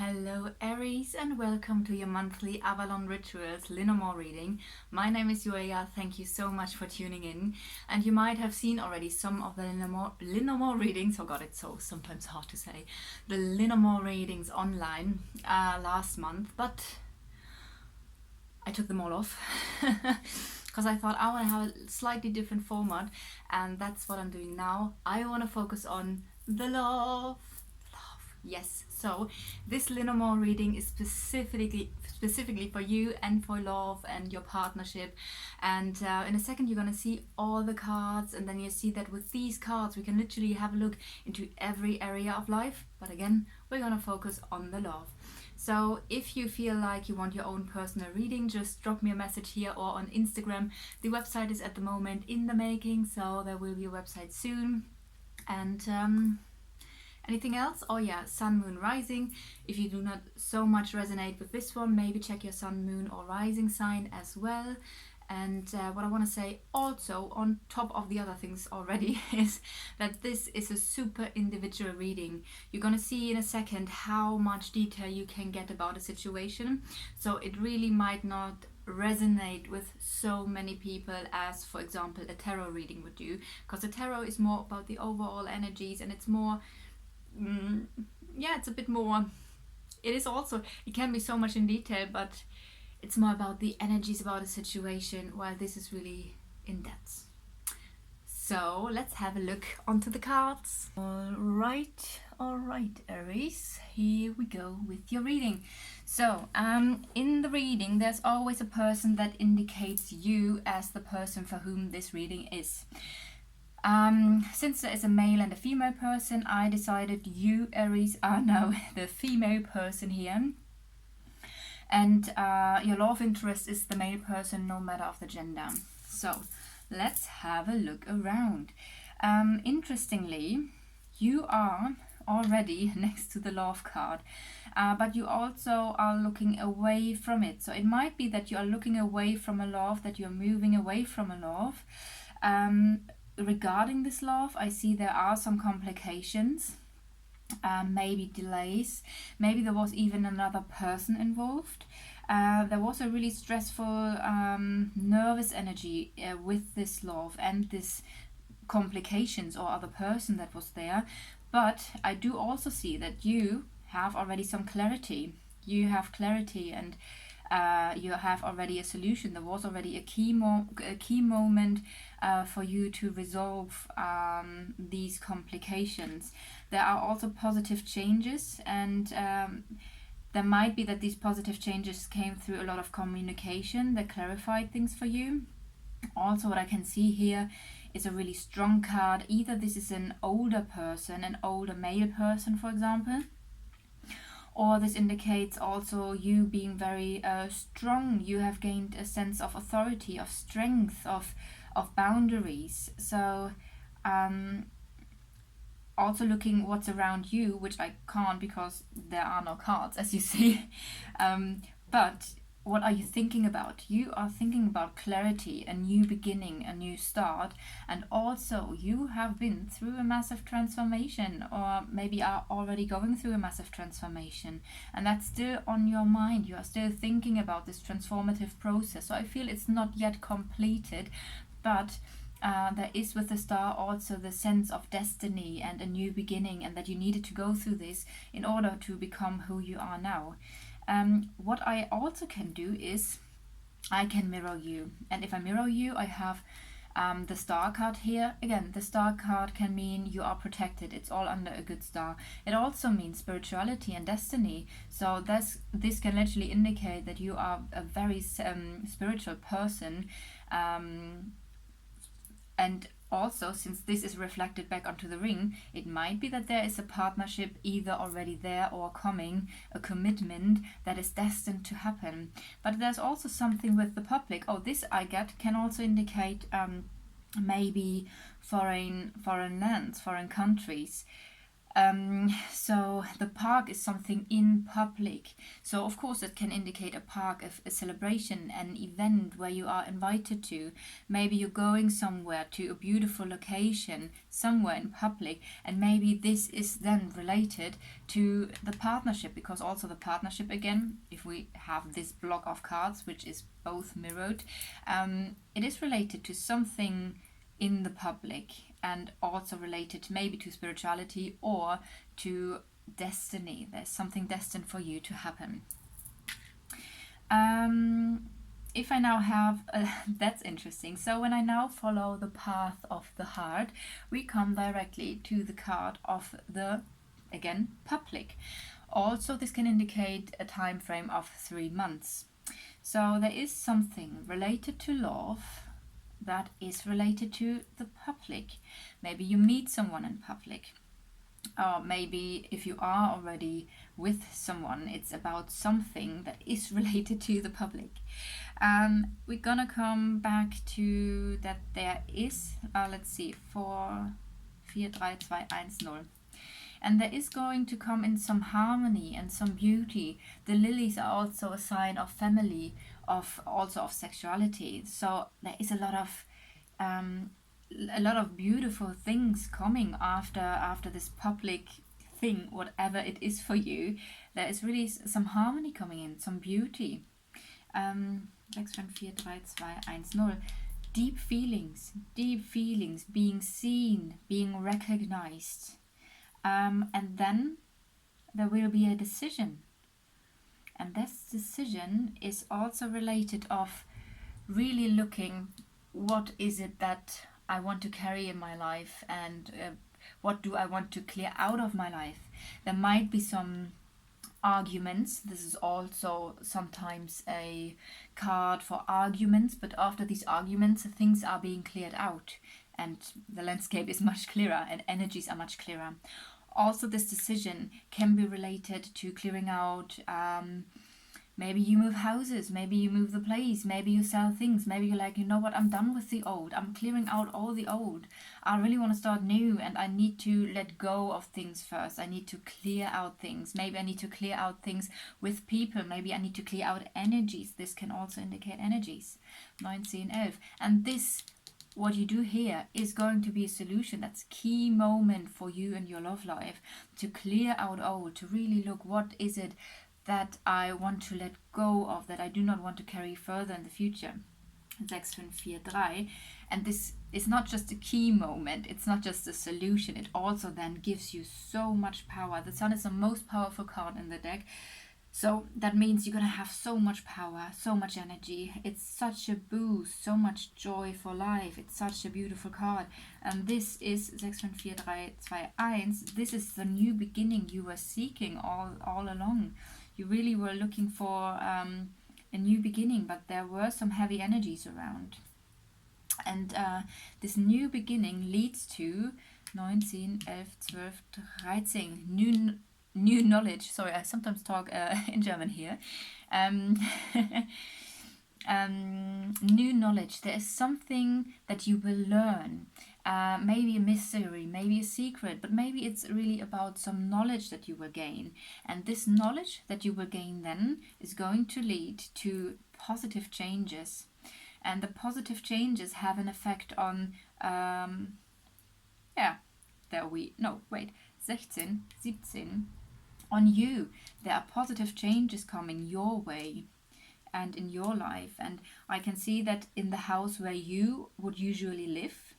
Hello Aries and welcome to your monthly Avalon Rituals Lenormand reading. My name is Joya, thank you so much for tuning in, and you might have seen already some of the Lenormand readings, oh god it's so sometimes hard to say, the Lenormand readings online last month, but I took them all off because I thought I want to have a slightly different format, and that's what I'm doing now. I want to focus on the love. Yes, so this Lenormand reading is specifically for you and for love and your partnership, and in a second you're gonna see all the cards, and then you see that with these cards we can literally have a look into every area of life, but again we're gonna focus on the love. So if you feel like you want your own personal reading, just drop me a message here or on Instagram. The website is at the moment in the making, so there will be a website soon. And anything else? Oh yeah, sun, moon, rising. If you do not so much resonate with this one, maybe check your sun, moon or rising sign as well. And what I want to say also on top of the other things already is that this is a super individual reading. You're going to see in a second how much detail you can get about a situation. So it really might not resonate with so many people as, for example, a tarot reading would do, because the tarot is more about the overall energies, and it's more it's a bit more, it can be so much in detail, but it's more about the energies about a situation, while this is really in depth. So let's have a look onto the cards. All right Aries, here we go with your reading. So in the reading there's always a person that indicates you as the person for whom this reading is. Since there is a male and a female person, I decided you, Aries, are now the female person here. And your love interest is the male person, no matter of the gender. So let's have a look around. Interestingly, you are already next to the love card, but you also are looking away from it. So it might be that you are looking away from a love, that you're moving away from a love. Regarding this love, I see there are some complications, maybe delays, maybe there was even another person involved. There was a really stressful, nervous energy with this love and this complications or other person that was there. But I do also see that you have already some clarity. You have clarity, and you have already a solution. There was already a key moment for you to resolve these complications. There are also positive changes, and there might be that these positive changes came through a lot of communication that clarified things for you. Also, what I can see here is a really strong card. Either this is an older person, an older male person, for example, or this indicates also you being very strong. You have gained a sense of authority, of strength, of boundaries. So also looking what's around you, which I can't because there are no cards, as you see. But what are you thinking about? You are thinking about clarity, a new beginning, a new start, and also you have been through a massive transformation, or maybe are already going through a massive transformation, and that's still on your mind. You are still thinking about this transformative process. So I feel it's not yet completed, but there is with the star also the sense of destiny and a new beginning, and that you needed to go through this in order to become who you are now. What I also can do is I can mirror you, and if I mirror you, I have the star card here. Again, the star card can mean you are protected. It's all under a good star. It also means spirituality and destiny. So this can literally indicate that you are a very spiritual person. And also, since this is reflected back onto the ring, it might be that there is a partnership either already there or coming, a commitment that is destined to happen. But there's also something with the public. Oh, this I get can also indicate maybe foreign lands, foreign countries. So the park is something in public. So of course it can indicate a park, a celebration, an event where you are invited to. Maybe you're going somewhere to a beautiful location, somewhere in public, and maybe this is then related to the partnership, because also the partnership, again, if we have this block of cards, which is both mirrored, it is related to something in the public, and also related maybe to spirituality or to destiny. There's something destined for you to happen. If I now have, that's interesting. So when I now follow the path of the heart, we come directly to the card of the, again, public. Also, this can indicate a time frame of 3 months. So there is something related to love that is related to the public. Maybe you meet someone in public, or maybe if you are already with someone, it's about something that is related to the public. We're gonna come back to that there is, let's see, 4, 4, 3, 2, 1, 0. And there is going to come in some harmony and some beauty. The lilies are also a sign of family, also of sexuality. So there is a lot of beautiful things coming after this public thing, whatever it is for you. There is really some harmony coming in, some beauty. 6, 5, 4, 3, 2, 1, 0. Deep feelings, being seen, being recognized. And then there will be a decision. And this decision is also related of really looking, what is it that I want to carry in my life, and what do I want to clear out of my life. There might be some arguments. This is also sometimes a card for arguments, but after these arguments, things are being cleared out and the landscape is much clearer and energies are much clearer. Also, this decision can be related to clearing out, maybe you move houses, maybe you move the place, maybe you sell things, maybe you're like, you know what, I'm done with the old, I'm clearing out all the old, I really want to start new, and I need to let go of things first. I need to clear out things. Maybe I need to clear out things with people. Maybe I need to clear out energies. This can also indicate energies. 19, 11. And this, what you do here, is going to be a solution. That's a key moment for you and your love life, to clear out old, to really look, what is it that I want to let go of, that I do not want to carry further in the future. 6, 5, 4, 3. And this is not just a key moment, it's not just a solution, it also then gives you so much power. The Sun is the most powerful card in the deck. So that means you're going to have so much power, so much energy. It's such a boost, so much joy for life. It's such a beautiful card. And this is 6, 5, 4, 3, 2, 1. This is the new beginning you were seeking all along. You really were looking for a new beginning, but there were some heavy energies around. And this new beginning leads to 19, 11, 12, 13. New knowledge. Sorry, I sometimes talk in German here. New knowledge. There is something that you will learn. Maybe a mystery, maybe a secret, but maybe it's really about some knowledge that you will gain. And this knowledge that you will gain then is going to lead to positive changes. And the positive changes have an effect on, 16, 17, on you. There are positive changes coming your way and in your life. And I can see that in the house where you would usually live.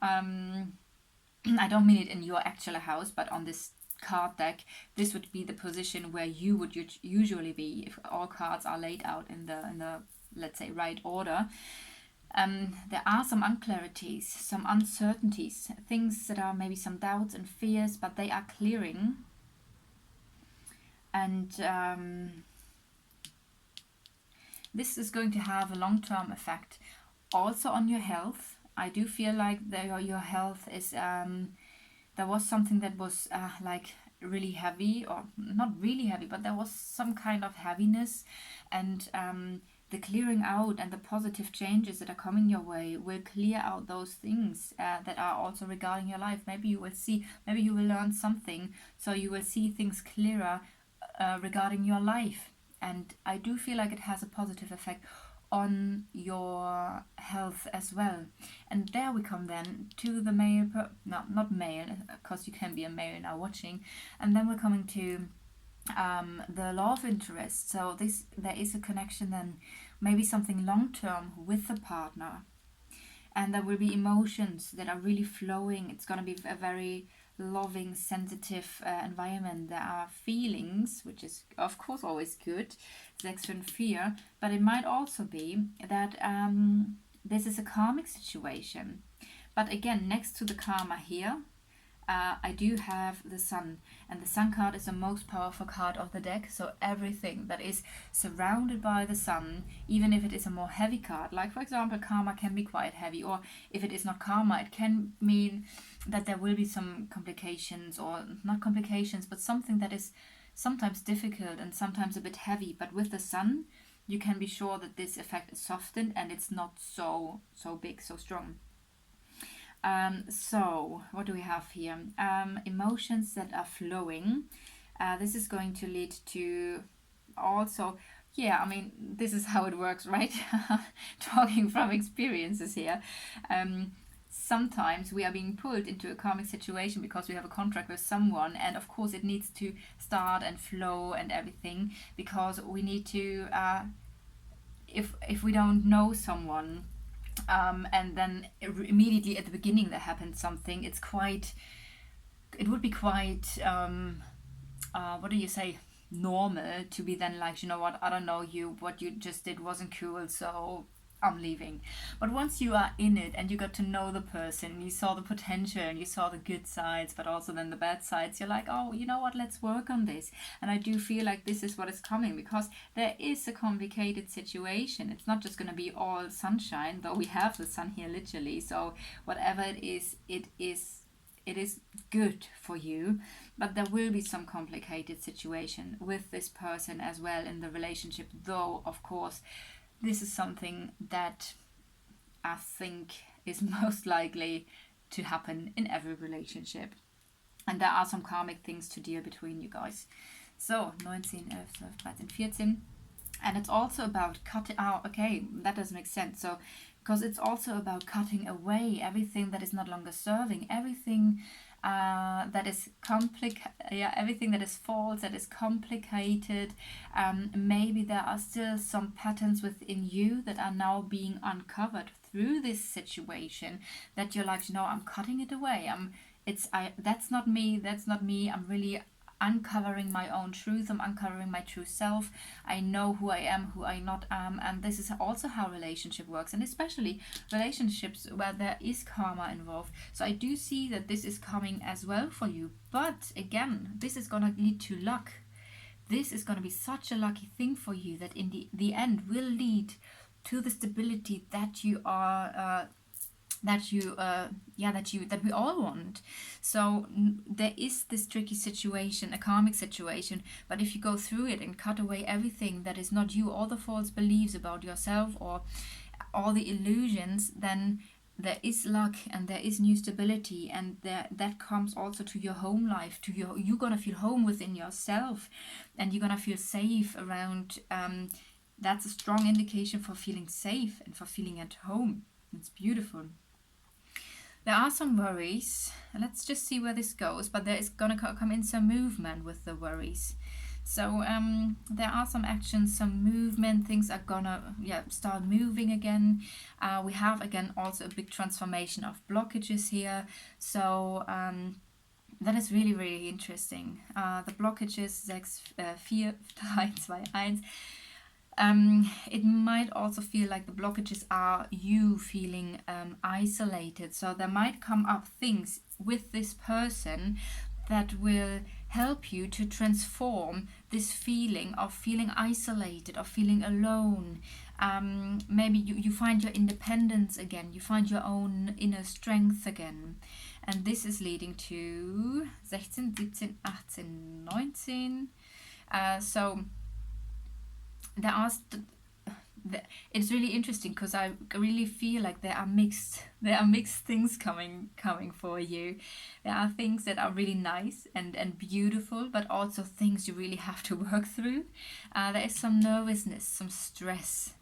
I don't mean it in your actual house, but on this card deck, this would be the position where you would usually be if all cards are laid out in the let's say right order. There are some unclarities, some uncertainties, things that are maybe some doubts and fears, but they are clearing. And this is going to have a long-term effect also on your health. I do feel like your health is, there was something that was like really heavy, or not really heavy, but there was some kind of heaviness, and the clearing out and the positive changes that are coming your way will clear out those things that are also regarding your life. Maybe you will learn something, so you will see things clearer regarding your life. And I do feel like it has a positive effect on your health as well. And there we come then to the male, not male, because you can be a male now watching. And then we're coming to the love interest. So there is a connection then, maybe something long-term with the partner. And there will be emotions that are really flowing. It's going to be a very loving, sensitive environment. There are feelings, which is of course always good, sex and fear, but it might also be that this is a karmic situation. But again, next to the karma here, I do have the Sun, and the Sun card is the most powerful card of the deck. So everything that is surrounded by the Sun, even if it is a more heavy card, like for example karma can be quite heavy, or if it is not karma, it can mean that there will be some complications, or not complications, but something that is sometimes difficult and sometimes a bit heavy. But with the Sun, you can be sure that this effect is softened and it's not so big, so strong. So what do we have here? Emotions that are flowing. This is going to lead to also, yeah, I mean, this is how it works, right? Talking from experiences here. Sometimes we are being pulled into a karmic situation because we have a contract with someone, and of course it needs to start and flow and everything, because we need to, if we don't know someone, and then immediately at the beginning there happens something, it would be quite what do you say, normal to be then like, you know what, I don't know you, what you just did wasn't cool, so I'm leaving. But once you are in it and you got to know the person, you saw the potential and you saw the good sides, but also then the bad sides, you're like, oh, you know what, let's work on this. And I do feel like this is what is coming, because there is a complicated situation. It's not just going to be all sunshine, though we have the sun here literally. So whatever it is good for you, but there will be some complicated situation with this person as well in the relationship, though of course this is something that I think is most likely to happen in every relationship. And there are some karmic things to deal between you guys. So 19, 11, 12, 13, 14. And it's also about cutting out, okay, that doesn't make sense. So, because it's also about cutting away everything that is not longer serving, everything that is everything that is false, that is complicated. Maybe there are still some patterns within you that are now being uncovered through this situation, that you're like, you know, I'm cutting it away. That's not me. I'm really uncovering my own truth. I'm uncovering my true self. I know who I am, who I not am, and this is also how relationship works, and especially relationships where there is karma involved. So I do see that this is coming as well for you. But again, this is gonna lead to luck. This is gonna be such a lucky thing for you that in the end will lead to the stability that you are that we all want. So there is this tricky situation, a karmic situation, but if you go through it and cut away everything that is not you, all the false beliefs about yourself or all the illusions, then there is luck and there is new stability, and that comes also to your home life, you're gonna feel home within yourself, and you're gonna feel safe around. That's a strong indication for feeling safe and for feeling at home. It's beautiful. There are some worries. Let's just see where this goes, but there is gonna come in some movement with the worries. So there are some actions, some movement, things are gonna start moving again. We have again also a big transformation of blockages here. So that is really, really interesting. The blockages 6, 4, 3, 2, 1. It might also feel like the blockages are you feeling isolated. So there might come up things with this person that will help you to transform this feeling of feeling isolated, of feeling alone. Maybe you find your independence again, you find your own inner strength again. And this is leading to 16, 17, 18, 19. So there are it's really interesting because I really feel like there are mixed things coming for you. There are things that are really nice and beautiful, but also things you really have to work through. There is some nervousness, some stress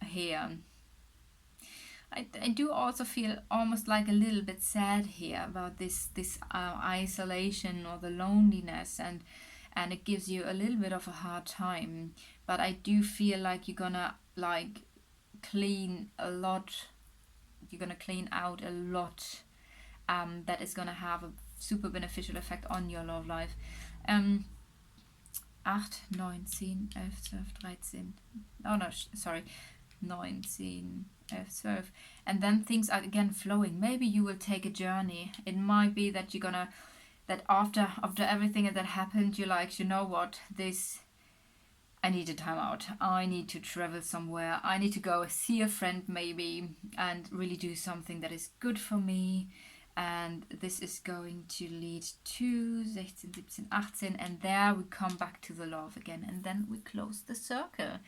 here. I do also feel almost like a little bit sad here about this isolation or the loneliness, and it gives you a little bit of a hard time. But I do feel like you're gonna like clean a lot. You're gonna clean out a lot. That is gonna have a super beneficial effect on your love life. 8, 9, 10, 11, 12, 13. Oh no, sorry. 19, 12. And then things are again flowing. Maybe you will take a journey. It might be that you're gonna, that after everything that happened, you're like, you know what, this, I need a time out. I need to travel somewhere. I need to go see a friend maybe and really do something that is good for me. And this is going to lead to 16, 17, 18, and there we come back to the love again, and then we close the circle.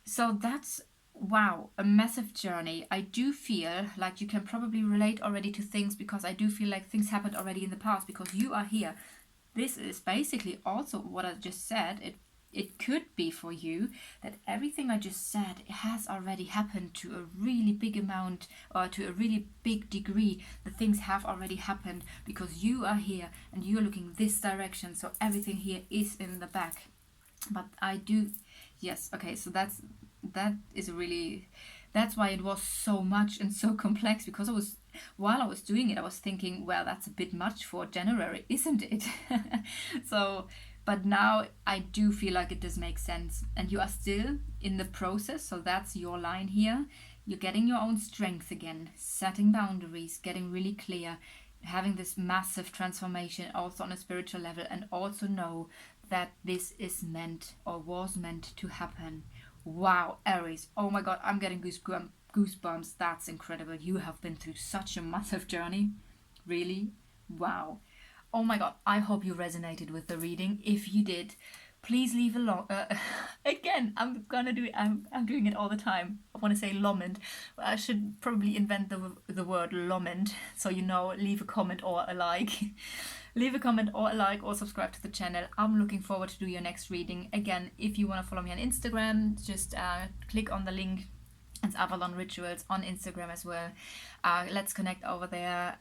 So that's, wow, a massive journey. I do feel like you can probably relate already to things, because I do feel like things happened already in the past because you are here. This is basically also what I just said. It could be for you that everything I just said has already happened to a really big amount, or to a really big degree. The things have already happened because you are here and you're looking this direction. So everything here is in the back. But I do, yes, okay, so that is really, that's why it was so much and so complex, because while I was doing it, I was thinking, well, that's a bit much for January, isn't it? So, but now I do feel like it does make sense, and you are still in the process. So that's your line here. You're getting your own strength again, setting boundaries, getting really clear, having this massive transformation also on a spiritual level, and also know that this is meant or was meant to happen. Wow, Aries, oh my god, I'm getting goosebumps. That's incredible. You have been through such a massive journey. Really? Wow. Oh my god, I hope you resonated with the reading. If you did, please leave a again, I'm doing it all the time. I want to say lament. I should probably invent the word lament, so you know, leave a comment or a like. Leave a comment or a like, or subscribe to the channel. I'm looking forward to do your next reading. Again, if you want to follow me on Instagram, just click on the link. It's Avalon Rituals on Instagram as well. Let's connect over there.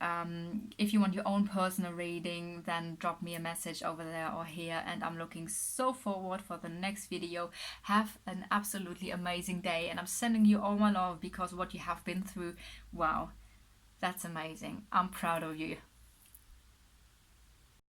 If you want your own personal reading, then drop me a message over there or here. And I'm looking so forward for the next video. Have an absolutely amazing day. And I'm sending you all my love, because what you have been through, wow, that's amazing. I'm proud of you.